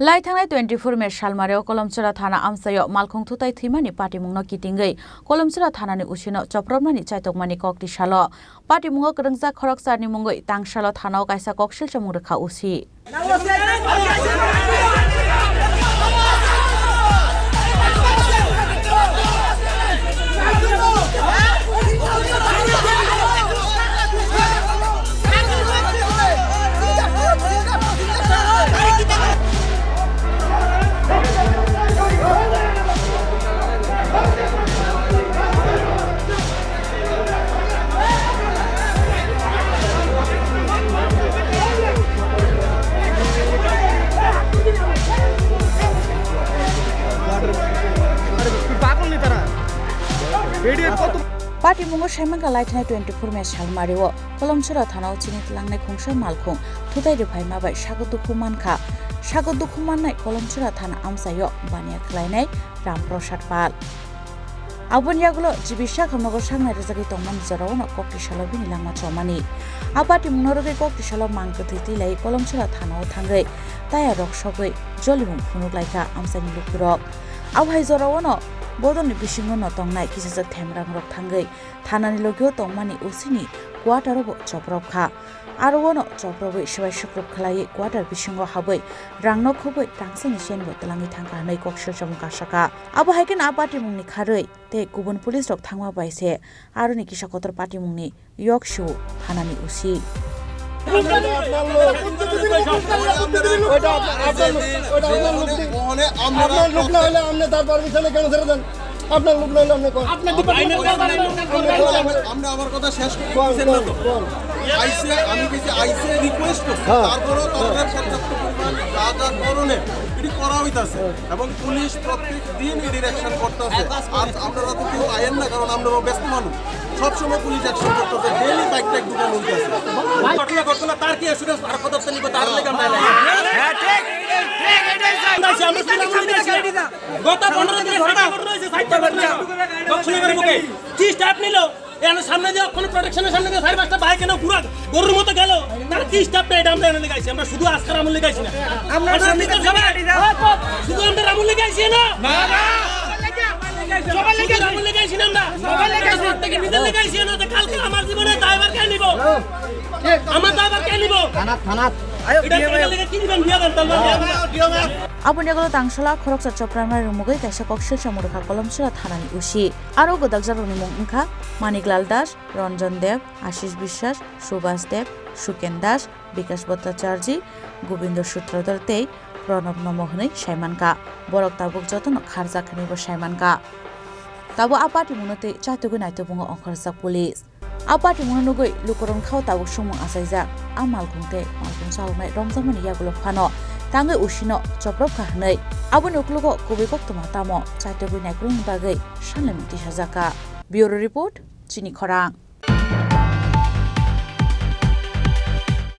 Laithangai 24 me Shalmareo Kalamchaura Thana Amchai Malkhung Thutai Thimani Patimungno Kitingai Kalamchaura Thanani OC Chopropnani Chaitokmani Koktisalo Patimungno Krangja Khorang Mungoi Tangsalo Thana Kaisa Kokshil Chamurkha OC Patimungno Shaimanka Laithangai 24 me Shalmareo Kalamchaura Thana Chini Langnai Khongsa Malkhung Thutai Rephai Mabai Sagodukhu Mankha Sagodukhu Mannai Kalamchaura Thana Amchai Bania Khlainai Ramprasad Pal Abunyagulo Jibisha Khamnago Sangnai Rejagi Tongmani Jarawana Koktisalo Bini Langma Chomani Patimungno Roge Koktisalo Mangkati Lai Kalamchaura Thana Thangai Taya Rok Sogoi Jolimung Phunuk Laika Amchai ni Lukirok Abhai Jarawana Bodoni bisingo notongnai kisaswk themrangrok thangai thanani logio tongmani OC ni quarter bo Chopropkha arowono Choprobai sebai sukrub khlai quarter bisingo habai rangnok khoboi tangsani senbo talangi thangka nei kokshil chamka saka abo haiken Patimungni kharoi te kubun police rok thangma baise aroni kisakotor Patimungni yokshu thanani OC আপনার লোক লইলে আপনি কোন আপনি আমরা আমার কথা শেষ করছেন না তো আইসে আমি কিছু আইসে রিকোয়েস্ট করছি তারপরও তদন্তের পর্যাপ্ত পরিমাণ যার কারণে এটি করা হইতাছে এবং পুলিশ প্রত্যেক দিন এই ডিরেকশন করতেছে আর আপনারা তো কেউ আইন না কারণ আমরা ব্যস্ত মানুষ সব সময় পুলিশ অ্যাকশন করতেছে ডেইলি বাইক ট্যাগ দুটো হইতাছে ঘটনা তার কি অ্যাসুরেন্স আর কথা নিব তার লাগি আমরা হ্যাঁ ঠিক গত 15 দিনে ফাটা রয়েছে সাইটটা দক্ষিণের মুখে কি স্টাফ নিল এখানে সামনে দিয়ে কোনো প্রোটেকশনের সামনে দিয়ে 5টা বাইক কেন পুরো গরুর মতো গেল তার কি স্টাফ নেই এটা আমরা এনে লাগাইছি আমরা শুধু আজকার আমল লাগাইছি না আমরা শুধু আমরা আমল লাগাইছি না না না সবাই লাগাইছি আমল লাগাইছি না আমরা সবাই লাগাইছি থেকে নিজে লাগাইছি না তো কালকে আমার জীবনে দায়ভার কে নিব আমার দায়ভার কে নিব থানা Abunyagulo Tangsala Khorang Chopropnani Rumugoi Kaisa Kokshil Chamurkha Kalamchaura Thanani OC Aro Godakjaroni Mung Wngkha Maniklal Das, Ranjan Dev, Ashish Bishwas, Subhas Dev, Suken Das, Bikash Bhattacharjee, Gobindo Sutradhar tei Pranab Nomo hwnwi Saimanka Borok tabuk jotono kharjakhani bo Saimanka Tabo Patimungno tei chaitogoi naitobungo ongkharjak police Patimungno nugoi lukorong khao tabuk sumung asaijak malkhung tei malkhung salnai romjamani yagulo phano tangai usino Chopropkha hnai aboni uklugo kubai koktoma tamo chaitogoi naikrung bagai sanlaimung tisajaka Bureau Report Chini Khorang